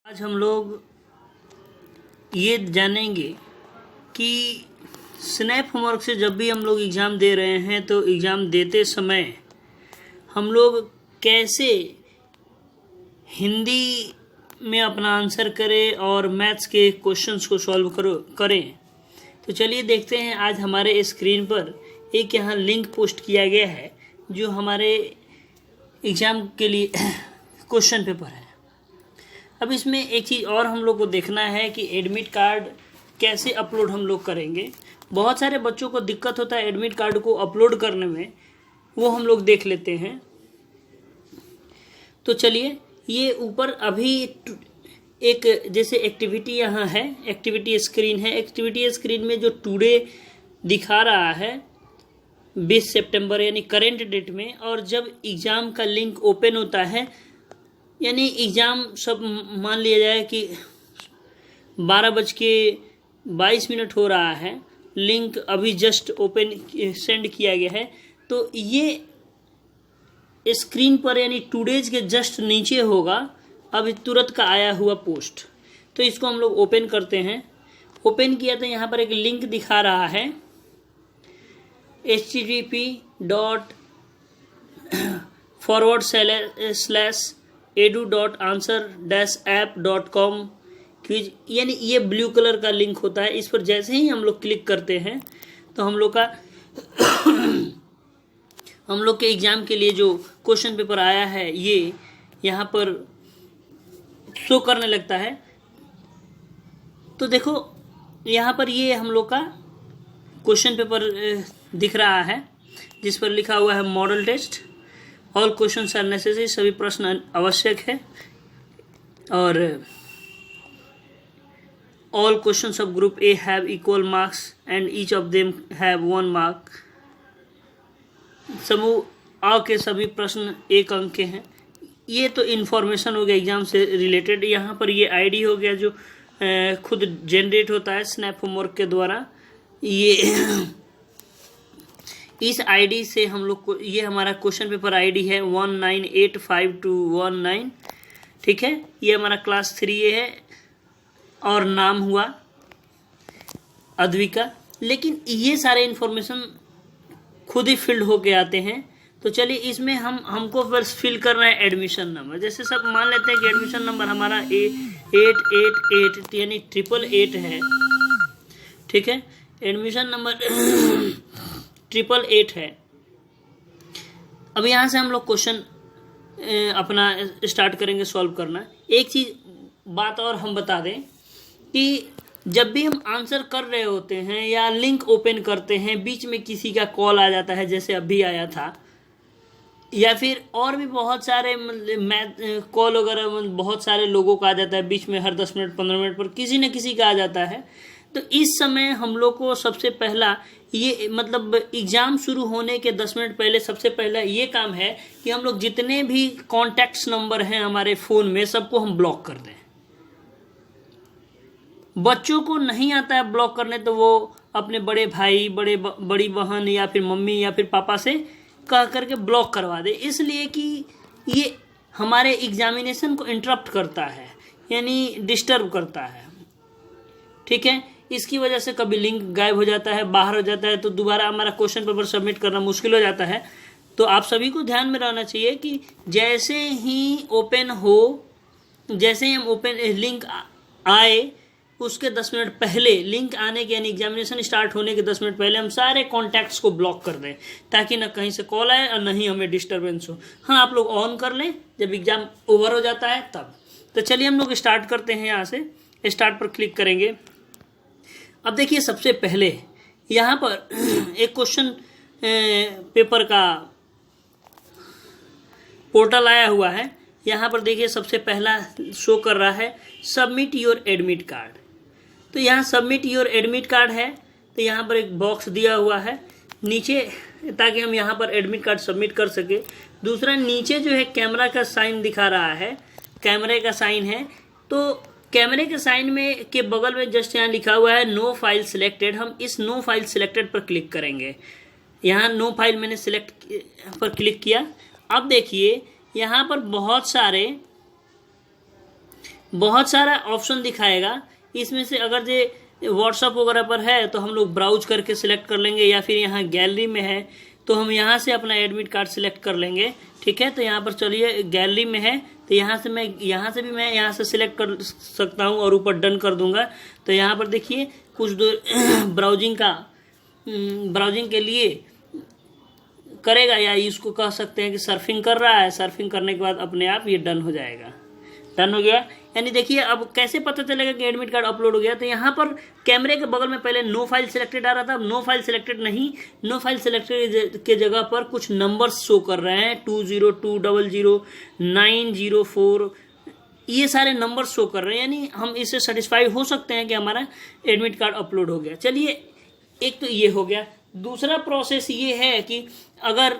आज हम लोग ये जानेंगे कि स्नैप होमवर्क से जब भी हम लोग एग्ज़ाम दे रहे हैं तो एग्ज़ाम देते समय हम लोग कैसे हिंदी में अपना आंसर करें और मैथ्स के क्वेश्चंस को सॉल्व करें। तो चलिए देखते हैं। आज हमारे स्क्रीन पर एक यहाँ लिंक पोस्ट किया गया है जो हमारे एग्ज़ाम के लिए क्वेश्चन पेपर है। अब इसमें एक चीज़ और हम लोग को देखना है कि एडमिट कार्ड कैसे अपलोड हम लोग करेंगे। बहुत सारे बच्चों को दिक्कत होता है एडमिट कार्ड को अपलोड करने में, वो हम लोग देख लेते हैं। तो चलिए, ये ऊपर अभी एक जैसे एक्टिविटी यहाँ है, एक्टिविटी स्क्रीन है। एक्टिविटी स्क्रीन में जो टुडे दिखा रहा है 20 सितंबर यानी करेंट डेट में, और जब एग्ज़ाम का लिंक ओपन होता है यानी एग्ज़ाम सब मान लिया जाए कि 12:22 हो रहा है, लिंक अभी जस्ट ओपन सेंड किया गया है, तो ये स्क्रीन पर यानी टुडेज के जस्ट नीचे होगा अभी तुरंत का आया हुआ पोस्ट। तो इसको हम लोग ओपन करते हैं। ओपन किया तो यहाँ पर एक लिंक दिखा रहा है http://edu.answer-app.com क्विज, यानी ये ब्लू कलर का लिंक होता है। इस पर जैसे ही हम लोग क्लिक करते हैं तो हम लोग के एग्ज़ाम के लिए जो क्वेश्चन पेपर आया है ये यहाँ पर शो करने लगता है। तो देखो यहाँ पर ये हम लोग का क्वेश्चन पेपर दिख रहा है जिस पर लिखा हुआ है model test, all questions are necessary, सभी प्रश्न आवश्यक है, और all questions of group A have equal marks and each of them have 1 mark. समूह आ के सभी प्रश्न 1 अंक के हैं। ये तो इन्फॉर्मेशन हो गया एग्जाम से रिलेटेड। यहाँ पर ये आईडी हो गया जो खुद जनरेट होता है स्नैप होमवर्क के द्वारा। ये इस आईडी से हम लोग को, ये हमारा क्वेश्चन पेपर आईडी है 19852219, ठीक है। ये हमारा क्लास 3 है और नाम हुआ अद्विका। लेकिन ये सारे इन्फॉर्मेशन खुद ही फिल्ड होके आते हैं। तो चलिए इसमें हमको बस फिल करना है एडमिशन नंबर। जैसे सब मान लेते हैं कि एडमिशन नंबर हमारा 888 यानी 888 है, ठीक है। एडमिशन नंबर 888 है। अब यहाँ से हम लोग क्वेश्चन अपना स्टार्ट करेंगे सॉल्व करना। एक चीज़ बात और हम बता दें कि जब भी हम आंसर कर रहे होते हैं या लिंक ओपन करते हैं, बीच में किसी का कॉल आ जाता है, जैसे अभी आया था, या फिर और भी बहुत सारे कॉल वगैरह बहुत सारे लोगों का आ जाता है बीच में, हर 10 मिनट 15 मिनट पर किसी न किसी का आ जाता है। तो इस समय हम लोग को सबसे पहला ये मतलब एग्ज़ाम शुरू होने के 10 मिनट पहले सबसे पहला ये काम है कि हम लोग जितने भी कॉन्टैक्ट्स नंबर हैं हमारे फ़ोन में सबको हम ब्लॉक कर दें। बच्चों को नहीं आता है ब्लॉक करने, तो वो अपने बड़े भाई, बड़ी बहन या फिर मम्मी या फिर पापा से कह करके ब्लॉक करवा दे, इसलिए कि ये हमारे एग्जामिनेशन को इंटरप्ट करता है यानी डिस्टर्ब करता है, ठीक है। इसकी वजह से कभी लिंक गायब हो जाता है, बाहर हो जाता है, तो दोबारा हमारा क्वेश्चन पेपर सबमिट करना मुश्किल हो जाता है। तो आप सभी को ध्यान में रहना चाहिए कि जैसे ही हम ओपन लिंक आए उसके 10 मिनट पहले, लिंक आने के यानी एग्जामिनेशन स्टार्ट होने के 10 मिनट पहले हम सारे कॉन्टैक्ट्स को ब्लॉक कर दें, ताकि ना कहीं से कॉल आए और ना ही हमें डिस्टर्बेंस हो। हाँ, आप लोग ऑन कर लें जब एग्ज़ाम ओवर हो जाता है तब। तो चलिए हम लोग स्टार्ट करते हैं। यहाँ से स्टार्ट पर क्लिक करेंगे। अब देखिए सबसे पहले यहाँ पर एक क्वेश्चन पेपर का पोर्टल आया हुआ है। यहाँ पर देखिए सबसे पहला शो कर रहा है सबमिट योर एडमिट कार्ड। तो यहाँ सबमिट योर एडमिट कार्ड है, तो यहाँ पर एक बॉक्स दिया हुआ है नीचे, ताकि हम यहाँ पर एडमिट कार्ड सबमिट कर सके। दूसरा नीचे जो है कैमरा का साइन दिखा रहा है, कैमरे का साइन है। तो कैमरे के साइन में के बगल में जस्ट यहाँ लिखा हुआ है नो फाइल सिलेक्टेड। हम इस नो फाइल सिलेक्टेड पर क्लिक करेंगे। यहाँ नो फाइल मैंने सिलेक्ट पर क्लिक किया। अब देखिए यहाँ पर बहुत सारे बहुत सारा ऑप्शन दिखाएगा। इसमें से अगर जो व्हाट्सअप वगैरह पर है तो हम लोग ब्राउज करके सिलेक्ट कर लेंगे, या फिर यहाँ गैलरी में है तो हम यहाँ से अपना एडमिट कार्ड सिलेक्ट कर लेंगे। ठीक है, तो यहाँ पर चलिए गैलरी में है तो यहाँ से भी मैं यहाँ से सिलेक्ट कर सकता हूँ और ऊपर डन कर दूंगा। तो यहाँ पर देखिए कुछ दूर ब्राउजिंग के लिए करेगा, या इसको कह सकते हैं कि सर्फिंग कर रहा है। सर्फिंग करने के बाद अपने आप ये डन हो जाएगा। डन हो गया, यानी देखिए अब कैसे पता चलेगा कि एडमिट कार्ड अपलोड हो गया। तो यहाँ पर कैमरे के बगल में पहले नो फाइल सिलेक्टेड आ रहा था, अब नो फाइल सिलेक्टेड नहीं, नो फाइल सिलेक्टेड के जगह पर कुछ नंबर्स शो कर रहे हैं, 20200904, ये सारे नंबर शो कर रहे हैं। यानी हम इससे सेटिस्फाई हो सकते हैं कि हमारा एडमिट कार्ड अपलोड हो गया। चलिए, एक तो ये हो गया। दूसरा प्रोसेस ये है कि अगर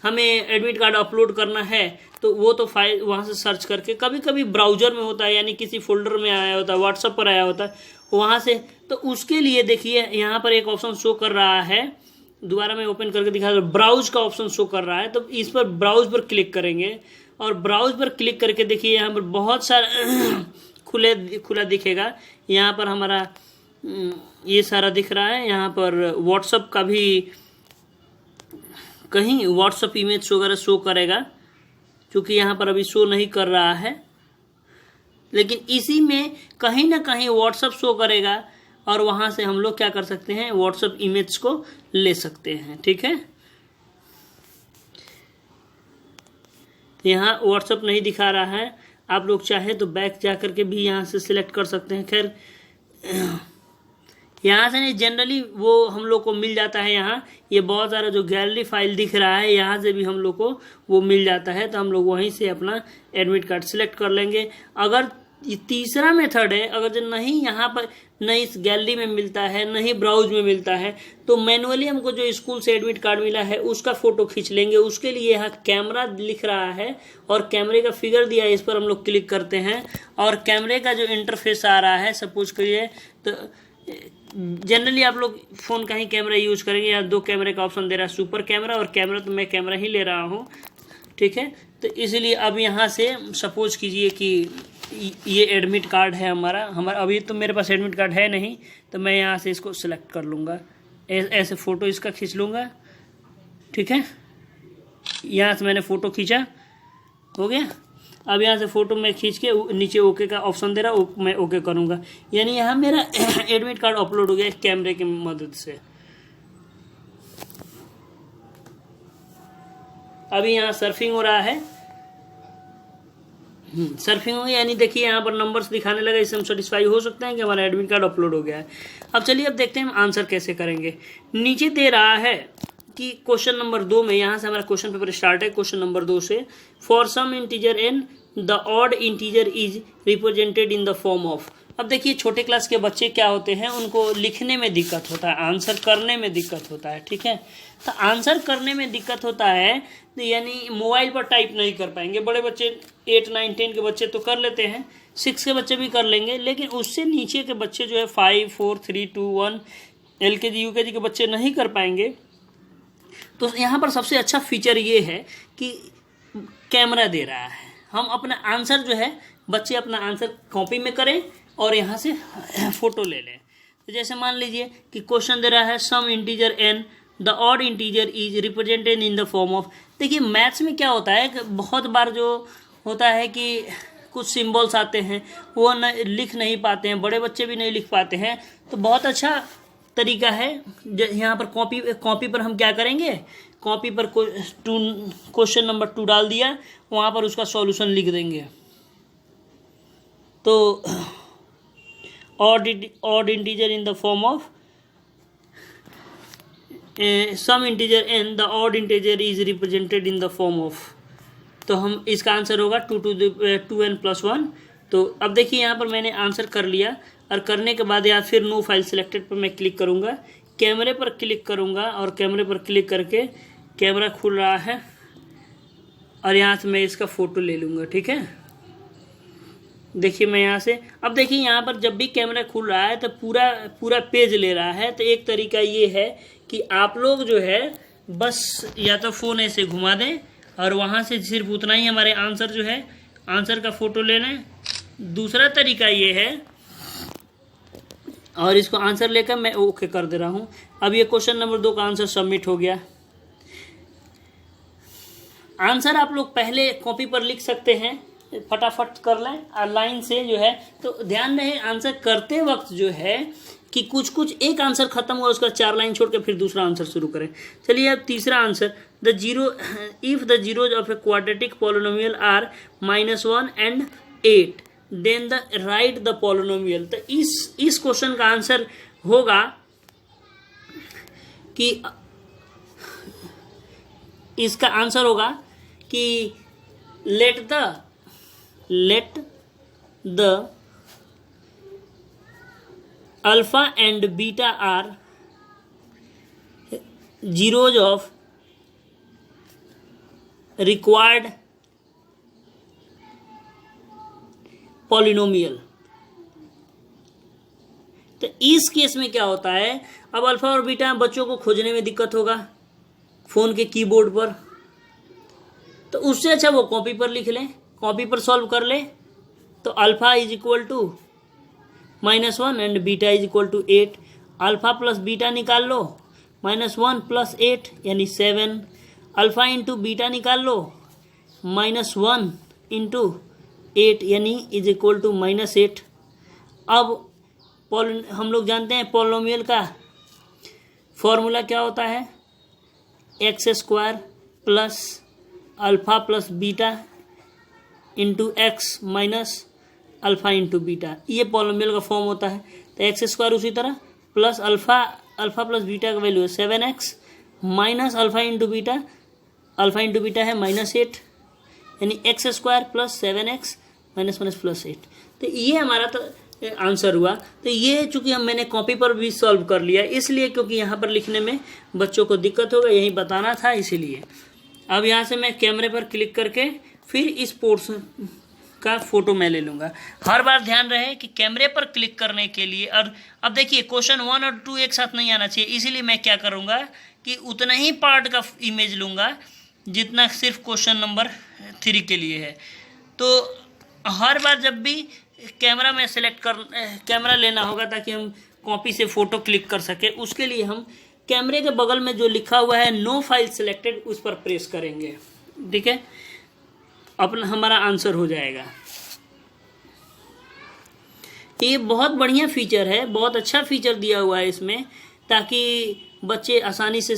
हमें एडमिट कार्ड अपलोड करना है तो वो तो फाइल वहाँ से सर्च करके, कभी कभी ब्राउजर में होता है, यानी किसी फोल्डर में आया होता है, व्हाट्सएप पर आया होता है वहाँ से, तो उसके लिए देखिए यहाँ पर एक ऑप्शन शो कर रहा है, दोबारा मैं ओपन करके दिखा, ब्राउज का ऑप्शन शो कर रहा है। तो इस पर ब्राउज पर क्लिक करेंगे और ब्राउज पर क्लिक करके देखिए यहाँ पर बहुत सारा खुला दिखेगा। यहाँ पर हमारा ये सारा दिख रहा है। यहाँ पर व्हाट्सएप का भी कहीं व्हाट्सएप इमेज वगैरह शो करेगा, क्योंकि यहाँ पर अभी शो नहीं कर रहा है, लेकिन इसी में कहीं ना कहीं व्हाट्सएप शो करेगा और वहाँ से हम लोग क्या कर सकते हैं, व्हाट्सएप इमेज को ले सकते हैं। ठीक है, यहाँ व्हाट्सएप नहीं दिखा रहा है, आप लोग चाहे तो बैक जा करके भी यहाँ से सिलेक्ट कर सकते हैं। खैर यहाँ से नहीं, जनरली वो हम लोग को मिल जाता है। यहाँ ये बहुत सारा जो गैलरी फाइल दिख रहा है, यहाँ से भी हम लोग को वो मिल जाता है, तो हम लोग वहीं से अपना एडमिट कार्ड सिलेक्ट कर लेंगे। अगर ये तीसरा मेथड है, अगर जो नहीं यहाँ पर नहीं इस गैलरी में मिलता है, नहीं ब्राउज में मिलता है, तो मैनुअली हमको जो स्कूल से एडमिट कार्ड मिला है उसका फोटो खींच लेंगे। उसके लिए यहाँ कैमरा लिख रहा है और कैमरे का फिगर दिया है, इस पर हम लोग क्लिक करते हैं और कैमरे का जो इंटरफेस आ रहा है, सपोज करिए तो जनरली आप लोग फ़ोन का ही कैमरा यूज करेंगे, या 2 कैमरे का ऑप्शन दे रहा है, सुपर कैमरा और कैमरा, तो मैं कैमरा ही ले रहा हूँ। ठीक है, तो इसलिए अब यहाँ से सपोज कीजिए कि ये एडमिट कार्ड है हमारा अभी तो मेरे पास एडमिट कार्ड है नहीं, तो मैं यहाँ से इसको सिलेक्ट कर लूँगा, ऐसे फ़ोटो इसका खींच लूँगा। ठीक है, यहाँ से मैंने फ़ोटो खींचा, हो गया। अब यहाँ से फ़ोटो मैं खींच के नीचे ओके का ऑप्शन दे रहा, मैं ओके करूँगा, यानी यहाँ मेरा एडमिट कार्ड अपलोड हो गया कैमरे की मदद से। अभी यहाँ सर्फिंग हो रहा है, सर्फिंग हो गया, यानी देखिए यहाँ पर नंबर्स दिखाने लगा, इससे हम सेटिस्फाई हो सकते हैं कि हमारा एडमिट कार्ड अपलोड हो गया है। अब चलिए, अब देखते हैं हम आंसर कैसे करेंगे। नीचे दे रहा है कि क्वेश्चन नंबर 2 में, यहाँ से हमारा क्वेश्चन पेपर स्टार्ट है क्वेश्चन नंबर 2 से, for some integer n the odd integer is represented in the form of. अब देखिए छोटे क्लास के बच्चे क्या होते हैं, उनको लिखने में दिक्कत होता है, आंसर करने में दिक्कत होता है। ठीक है, तो आंसर करने में दिक्कत होता है, तो यानी मोबाइल पर टाइप नहीं कर पाएंगे। बड़े बच्चे 8, 9, 10 के बच्चे तो कर लेते हैं, 6 के बच्चे भी कर लेंगे, लेकिन उससे नीचे के बच्चे जो है 5, 4, 3, 2, 1 LKG UKG के बच्चे नहीं कर पाएंगे। तो यहाँ पर सबसे अच्छा फीचर ये है कि कैमरा दे रहा है, हम अपना आंसर जो है, बच्चे अपना आंसर कॉपी में करें और यहाँ से फ़ोटो ले लें। तो जैसे मान लीजिए कि क्वेश्चन दे रहा है some integer n the odd integer is represented in the form of. देखिए मैथ्स में क्या होता है कि बहुत बार जो होता है कि कुछ सिंबल्स आते हैं वो लिख नहीं पाते हैं, बड़े बच्चे भी नहीं लिख पाते हैं, तो बहुत अच्छा तरीका है। यहाँ पर कॉपी पर हम क्या करेंगे, कॉपी पर क्वेश्चन नंबर 2 डाल दिया, वहाँ पर उसका सॉल्यूशन लिख देंगे। तो odd integer in the form of some integer n the odd integer is represented in the form of, तो हम इसका आंसर होगा 2n+1। तो अब देखिए यहाँ पर मैंने आंसर कर लिया, और करने के बाद या फिर नो फाइल सिलेक्टेड पर मैं क्लिक करूँगा, कैमरे पर क्लिक करूँगा और कैमरे पर क्लिक करके कैमरा खुल रहा है और यहाँ से मैं इसका फ़ोटो ले लूँगा। ठीक है, देखिए मैं यहाँ से, अब देखिए यहाँ पर जब भी कैमरा खुल रहा है तो पूरा पेज ले रहा है। तो एक तरीका ये है कि आप लोग जो है बस या तो फ़ोन ऐसे घुमा दें और वहाँ से सिर्फ उतना ही हमारे आंसर जो है, आंसर का फ़ोटो ले लें दूसरा तरीका ये है, और इसको आंसर लेकर मैं ओके कर दे रहा हूँ। अब ये क्वेश्चन नंबर 2 का आंसर सबमिट हो गया। आंसर आप लोग पहले कॉपी पर लिख सकते हैं, फटाफट कर लें और लाइन से जो है। तो ध्यान रहे आंसर करते वक्त जो है कि कुछ कुछ एक आंसर खत्म हुआ उसका 4 लाइन छोड़ के फिर दूसरा आंसर शुरू करें। चलिए अब तीसरा answer, the zero if the zeros of a quadratic polynomial are -1 and 8 then the write the polynomial. तो इस क्वेश्चन का आंसर होगा कि इसका आंसर होगा कि let the alpha and beta are zeros of required polynomial. तो इस केस में क्या होता है, अब अल्फा और बीटा बच्चों को खोजने में दिक्कत होगा फोन के कीबोर्ड पर, तो उससे अच्छा वो कॉपी पर लिख लें, कॉपी पर सॉल्व कर ले। तो alpha is equal to -1 and beta is equal to 8। Alpha plus beta निकाल लो, -1 + 8 यानी 7। अल्फा इंटू बीटा निकाल लो, -1 इंटू 8 यानी इज इक्वल टू -8। अब हम लोग जानते हैं पॉलिनोमियल का फॉर्मूला क्या होता है, x² plus alpha plus beta into x minus alpha into beta, ये पॉलिनोमियल का फॉर्म होता है। तो x² उसी तरह प्लस अल्फा प्लस बीटा का वैल्यू है 7x minus alpha into beta है -8 यानी x² plus 7x minus plus 8। तो ये हमारा तो आंसर हुआ। तो ये चूंकि मैंने कॉपी पर भी सॉल्व कर लिया इसलिए, क्योंकि यहाँ पर लिखने में बच्चों को दिक्कत होगा, यही बताना था इसीलिए। अब यहाँ से मैं कैमरे पर क्लिक करके फिर इस पोर्शन का फोटो मैं ले लूँगा। हर बार ध्यान रहे कि कैमरे पर क्लिक करने के लिए, और अब देखिए क्वेश्चन 1 और 2 एक साथ नहीं आना चाहिए, इसीलिए मैं क्या करूँगा कि उतना ही पार्ट का इमेज लूँगा जितना सिर्फ क्वेश्चन नंबर 3 के लिए है। तो हर बार जब भी कैमरा में कैमरा लेना होगा ताकि हम कॉपी से फ़ोटो क्लिक कर सके, उसके लिए हम कैमरे के बगल में जो लिखा हुआ है नो फाइल सिलेक्टेड उस पर प्रेस करेंगे, ठीक है, अपना हमारा आंसर हो जाएगा। ये बहुत बढ़िया फीचर है, बहुत अच्छा फीचर दिया हुआ है इसमें, ताकि बच्चे आसानी से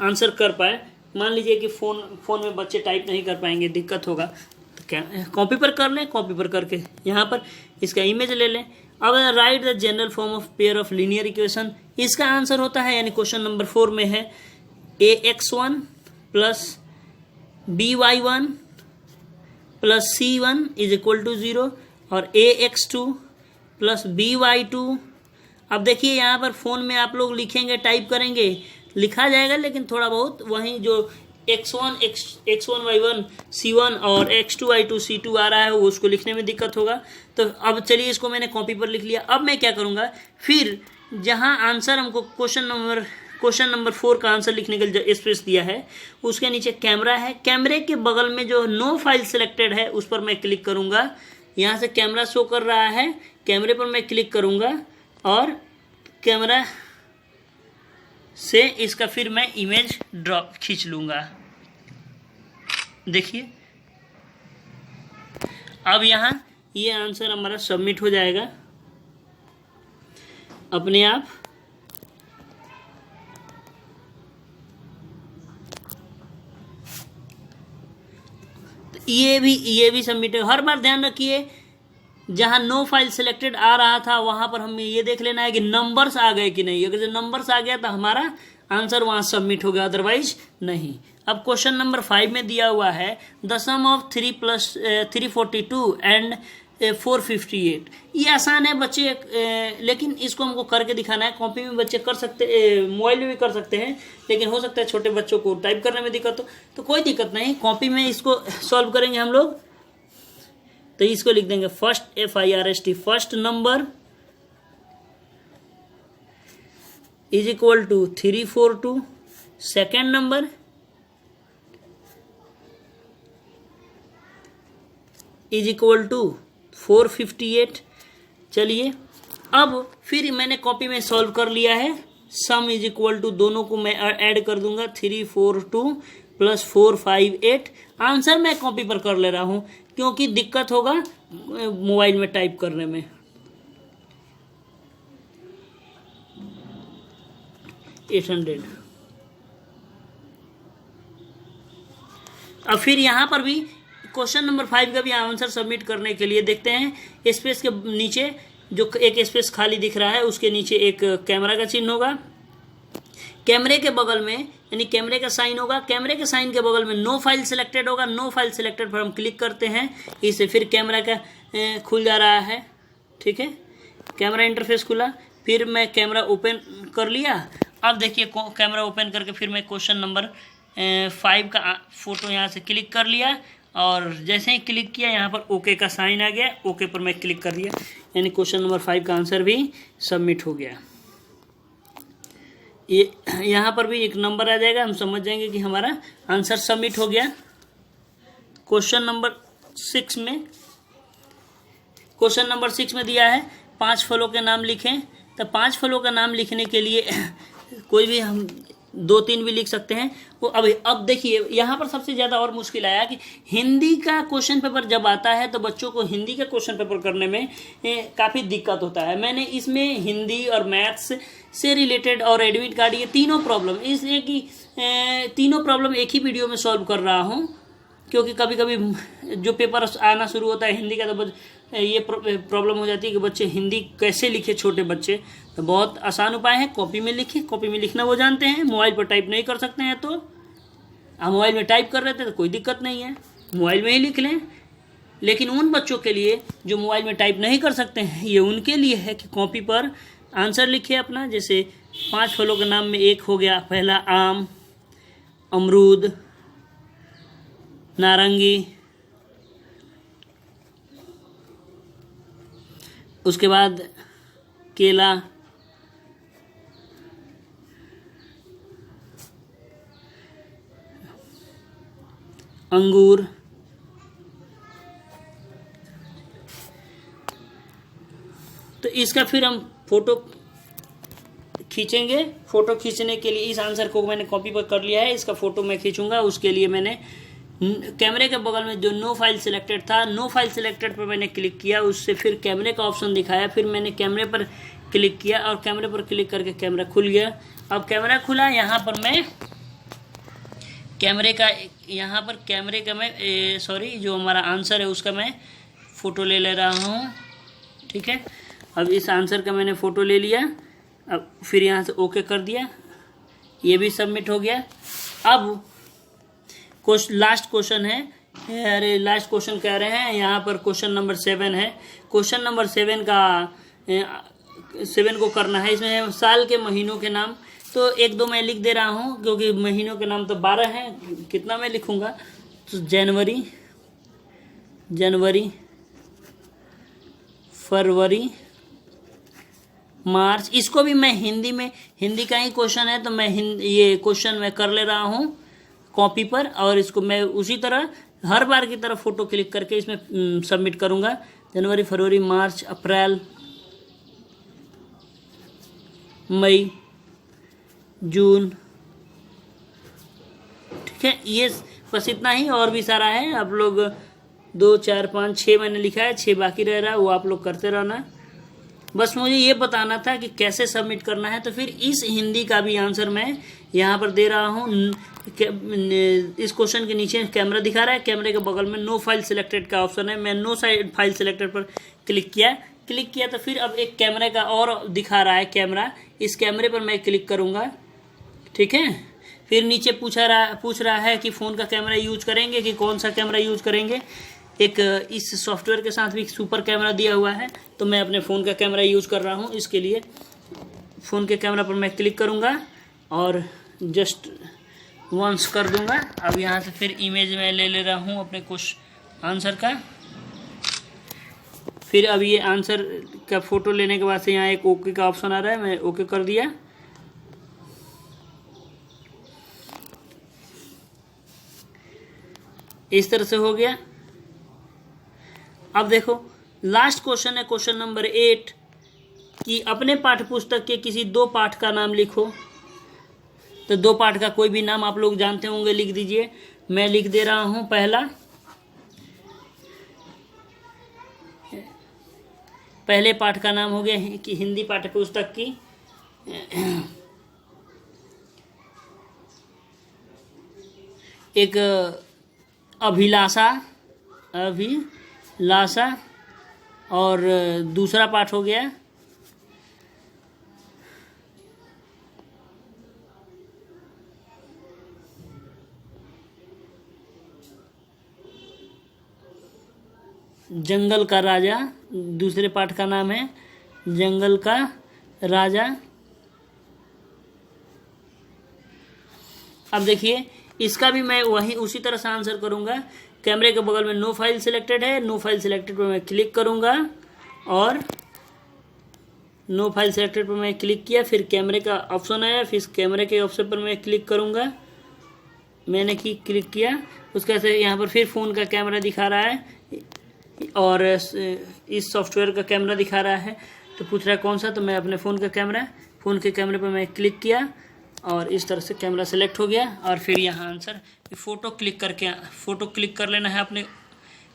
आंसर कर पाए। मान लीजिए कि फ़ोन में बच्चे टाइप नहीं कर पाएंगे, दिक्कत होगा, तो क्या कॉपी पर कर लें, कॉपी पर करके यहाँ पर इसका इमेज ले लें। अब write the general form of pair of linear equation, इसका आंसर होता है, यानी क्वेश्चन नंबर 4 में है ax1 plus by1 plus c1 is equal to 0 और ax2 प्लस by2। अब देखिए यहाँ पर फ़ोन में आप लोग लिखेंगे, टाइप करेंगे, लिखा जाएगा, लेकिन थोड़ा बहुत वहीं जो x1 y1 c1 और x2 y2 c2 आ रहा है वो उसको लिखने में दिक्कत होगा। तो अब चलिए इसको मैंने कॉपी पर लिख लिया। अब मैं क्या करूँगा, फिर जहाँ आंसर हमको क्वेश्चन नंबर 4 का आंसर लिखने के लिए स्पेस दिया है उसके नीचे कैमरा है, कैमरे के बगल में जो नो फाइल सिलेक्टेड है उस पर मैं क्लिक करूँगा। यहाँ से कैमरा शो कर रहा है, कैमरे पर मैं क्लिक करूँगा और कैमरा से इसका फिर मैं इमेज ड्रॉप खींच लूँगा। देखिए अब यहाँ ये आंसर हमारा सबमिट हो जाएगा अपने आप। ये भी सबमिट है। हर बार ध्यान रखिए जहाँ नो फाइल सिलेक्टेड आ रहा था वहाँ पर हमें ये देख लेना है कि नंबर्स आ गए कि नहीं। अगर जो नंबर्स आ गया तो हमारा आंसर वहाँ सबमिट हो गया, अदरवाइज नहीं। अब क्वेश्चन नंबर 5 में दिया हुआ है द सम ऑफ 3 + 342 एंड 458। ये आसान है बच्चे, लेकिन इसको हमको करके दिखाना है। कॉपी में बच्चे कर सकते, मोबाइल में भी कर सकते हैं, लेकिन हो सकता है छोटे बच्चों को टाइप करने में दिक्कत हो, तो कोई दिक्कत नहीं, कॉपी में इसको सॉल्व करेंगे हम लोग। तो इसको लिख देंगे first FIRST, first number is equal to 342, second number is equal to 458। चलिए अब फिर मैंने कॉपी में सॉल्व कर लिया है। सम इज इक्वल टू, दोनों को मैं ऐड कर दूंगा, 342 प्लस 458। आंसर मैं कॉपी पर कर ले रहा हूं क्योंकि दिक्कत होगा मोबाइल में टाइप करने में। 800। अब फिर यहां पर भी क्वेश्चन नंबर 5 का भी आंसर सबमिट करने के लिए देखते हैं। स्पेस के नीचे जो एक स्पेस खाली दिख रहा है उसके नीचे एक कैमरा का चिन्ह होगा। कैमरे के बगल में यानी कैमरे का साइन होगा। कैमरे के साइन के बगल में नो फाइल सिलेक्टेड होगा। नो फाइल सिलेक्टेड पर हम क्लिक करते हैं, इससे फिर कैमरा का खुल जा रहा है। ठीक है, कैमरा इंटरफेस खुला। फिर मैं कैमरा ओपन कर लिया। अब देखिए कैमरा ओपन करके फिर मैं क्वेश्चन नंबर 5 का फोटो यहाँ से क्लिक कर लिया और जैसे ही क्लिक किया यहाँ पर ओके का साइन आ गया। ओके पर मैं क्लिक कर दिया, यानी क्वेश्चन नंबर 5 का आंसर भी सबमिट हो गया। ये यहाँ पर भी एक नंबर आ जाएगा, हम समझ जाएंगे कि हमारा आंसर सबमिट हो गया। क्वेश्चन नंबर 6 में, क्वेश्चन नंबर 6 में दिया है 5 फलों के नाम लिखें। तो 5 फलों का नाम लिखने के लिए कोई भी हम 2-3 भी लिख सकते हैं। वो अब देखिए यहाँ पर सबसे ज़्यादा और मुश्किल आया कि हिंदी का क्वेश्चन पेपर जब आता है तो बच्चों को हिंदी का क्वेश्चन पेपर करने में काफ़ी दिक्कत होता है। मैंने इसमें हिंदी और मैथ्स से रिलेटेड और एडमिट कार्ड, ये तीनों प्रॉब्लम, इसलिए कि तीनों प्रॉब्लम एक ही वीडियो में सॉल्व कर रहा हूँ, क्योंकि कभी कभी जो पेपर आना शुरू होता है हिंदी का तो ये प्रॉब्लम हो जाती है कि बच्चे हिंदी कैसे लिखे, छोटे बच्चे। तो बहुत आसान उपाय है, कॉपी में लिखें। कॉपी में लिखना वो जानते हैं, मोबाइल पर टाइप नहीं कर सकते हैं तो आप मोबाइल में टाइप कर रहे थे तो कोई दिक्कत नहीं है, मोबाइल में ही लिख लें। लेकिन उन बच्चों के लिए जो मोबाइल में टाइप नहीं कर सकते हैं, ये उनके लिए है कि कॉपी पर आंसर लिखिए अपना। जैसे 5 फलों के नाम में एक हो गया, पहला आम, अमरूद, नारंगी, उसके बाद केला, अंगूर, तो इसका फिर हम फोटो खींचेंगे। फोटो खींचने के लिए इस आंसर को मैंने कॉपी पर कर लिया है, इसका फोटो मैं खींचूंगा। उसके लिए मैंने कैमरे के बगल में जो नो फाइल सिलेक्टेड था, नो फाइल सिलेक्टेड पर मैंने क्लिक किया, उससे फिर कैमरे का ऑप्शन दिखाया, फिर मैंने कैमरे पर क्लिक किया और कैमरे पर क्लिक करके कैमरा खुल गया। अब कैमरा खुला, यहाँ पर मैं कैमरे का, यहाँ पर कैमरे का मैं जो हमारा आंसर है उसका मैं फ़ोटो ले रहा हूँ। ठीक है, अब इस आंसर का मैंने फ़ोटो ले लिया। अब फिर यहाँ से ओके कर दिया, ये भी सबमिट हो गया। अब लास्ट क्वेश्चन है, अरे लास्ट क्वेश्चन कह रहे हैं, यहाँ पर क्वेश्चन नंबर 7 है। क्वेश्चन नंबर 7 को करना है। इसमें साल के महीनों के नाम तो 1-2 मैं लिख दे रहा हूँ, क्योंकि महीनों के नाम तो 12 हैं, कितना मैं लिखूँगा। तो जनवरी, फरवरी, मार्च। इसको भी मैं हिंदी का ही क्वेश्चन है तो मैं ये क्वेश्चन मैं कर ले रहा हूँ कॉपी पर, और इसको मैं उसी तरह हर बार की तरह फ़ोटो क्लिक करके इसमें सबमिट करूँगा। जनवरी, फरवरी, मार्च, अप्रैल, मई, जून। ठीक है, ये बस इतना ही, और भी सारा है। आप लोग 2, 4, 5, 6 मैंने लिखा है, 6 बाकी रह रहा है, वो आप लोग करते रहना। बस मुझे ये बताना था कि कैसे सबमिट करना है। तो फिर इस हिंदी का भी आंसर मैं यहाँ पर दे रहा हूँ। इस क्वेश्चन के नीचे कैमरा दिखा रहा है, कैमरे के बगल में नो फाइल सिलेक्टेड का ऑप्शन है। मैं नो फाइल सिलेक्टेड पर क्लिक किया तो फिर अब एक कैमरे का और दिखा रहा है कैमरा, इस कैमरे पर मैं क्लिक करूँगा। ठीक है, फिर नीचे पूछ रहा है कि फ़ोन का कैमरा यूज करेंगे कि कौन सा कैमरा यूज करेंगे। एक इस सॉफ्टवेयर के साथ भी सुपर कैमरा दिया हुआ है, तो मैं अपने फ़ोन का कैमरा यूज़ कर रहा हूँ। इसके लिए फ़ोन के कैमरा पर मैं क्लिक करूँगा और जस्ट वंस कर दूँगा। अब यहाँ से फिर इमेज में ले रहा हूँ अपने कुछ आंसर का। फिर अब ये आंसर का फ़ोटो लेने के बाद से यहाँ एक ओके का ऑप्शन आ रहा है, मैं ओके कर दिया। इस तरह से हो गया। अब देखो लास्ट क्वेश्चन है क्वेश्चन नंबर 8 कि अपने पाठ्य पुस्तक के किसी 2 पाठ का नाम लिखो। तो 2 पाठ का कोई भी नाम आप लोग जानते होंगे, लिख दीजिए। मैं लिख दे रहा हूं। पहले पाठ का नाम हो गया कि हिंदी पाठ्य पुस्तक की एक अभिलाषा और दूसरा पाठ हो गया जंगल का राजा। दूसरे पाठ का नाम है जंगल का राजा। अब देखिए इसका भी मैं वही उसी तरह से आंसर करूंगा। कैमरे के बगल में नो फाइल सिलेक्टेड है, नो फाइल सिलेक्टेड पर मैं क्लिक करूंगा और नो फाइल सिलेक्टेड पर मैं क्लिक किया, फिर कैमरे का ऑप्शन आया, फिर कैमरे के ऑप्शन पर मैं क्लिक करूंगा। मैंने क्लिक किया, उसके बाद यहाँ पर फिर फ़ोन का कैमरा दिखा रहा है और इस सॉफ्टवेयर का कैमरा दिखा रहा है। तो पूछ रहा है कौन सा, तो मैं अपने फ़ोन के कैमरे पर मैं क्लिक किया और इस तरह से कैमरा सेलेक्ट हो गया। और फिर यहाँ आंसर फ़ोटो क्लिक कर लेना है अपने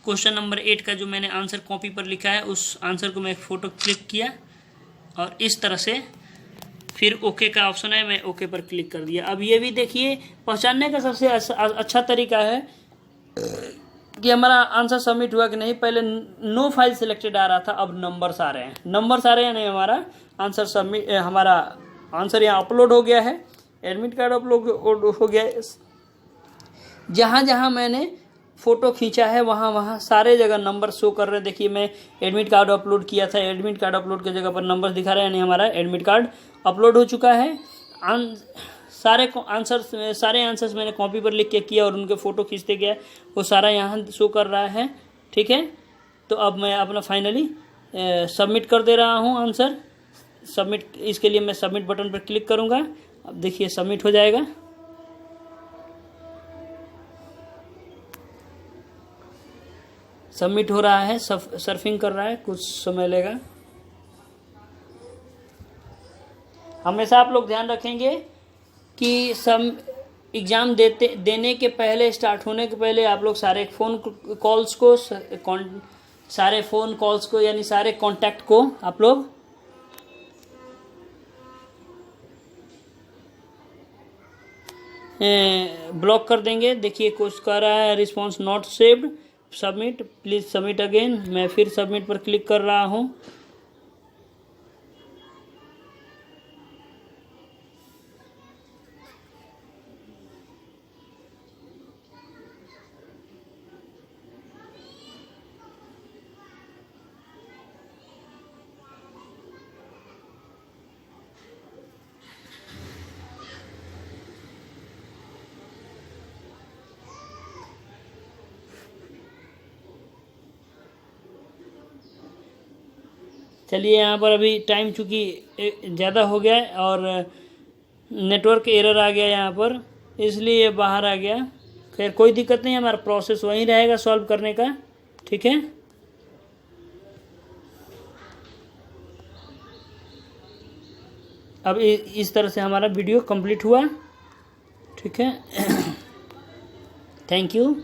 क्वेश्चन नंबर 8 का जो मैंने आंसर कॉपी पर लिखा है, उस आंसर को मैं फ़ोटो क्लिक किया और इस तरह से फिर ओके का ऑप्शन है, मैं ओके पर क्लिक कर दिया। अब ये भी देखिए पहचानने का सबसे अच्छा तरीका है कि हमारा आंसर सबमिट हुआ कि नहीं। पहले नो फाइल सिलेक्टेड आ रहा था, अब नंबर्स आ रहे हैं। नहीं, हमारा आंसर सबमिट, हमारा आंसर यहाँ अपलोड हो गया है, एडमिट कार्ड अपलोड हो गया है। जहाँ जहाँ मैंने फ़ोटो खींचा है वहाँ सारे जगह नंबर शो कर रहे हैं। देखिए मैं एडमिट कार्ड अपलोड किया था, एडमिट कार्ड अपलोड की जगह पर नंबर दिखा रहे हैं, यानी हमारा एडमिट कार्ड अपलोड हो चुका है। सारे आंसर्स मैंने कॉपी पर लिख के किया और उनके फ़ोटो खींचते गया, वो सारा यहाँ शो कर रहा है। ठीक है, तो अब मैं अपना फाइनली सबमिट कर दे रहा हूँ आंसर। सबमिट, इसके लिए मैं सबमिट बटन पर क्लिक करूँगा। अब देखिए सबमिट हो जाएगा। सबमिट हो रहा है, सर्फिंग कर रहा है, कुछ समय लेगा। हमेशा आप लोग ध्यान रखेंगे कि एग्ज़ाम देने के पहले, स्टार्ट होने के पहले आप लोग सारे फ़ोन कॉल्स को यानी सारे कॉन्टैक्ट को आप लोग ब्लॉक कर देंगे। देखिए कुछ कह रहा है response not saved, submit, please submit again. मैं फिर सबमिट पर क्लिक कर रहा हूँ। चलिए यहाँ पर अभी टाइम चूँकि ज़्यादा हो गया है और नेटवर्क एरर आ गया यहाँ पर, इसलिए ये बाहर आ गया। खैर कोई दिक्कत नहीं, हमारा प्रोसेस वहीं रहेगा सॉल्व करने का। ठीक है, अब इस तरह से हमारा वीडियो कंप्लीट हुआ। ठीक है, थैंक यू।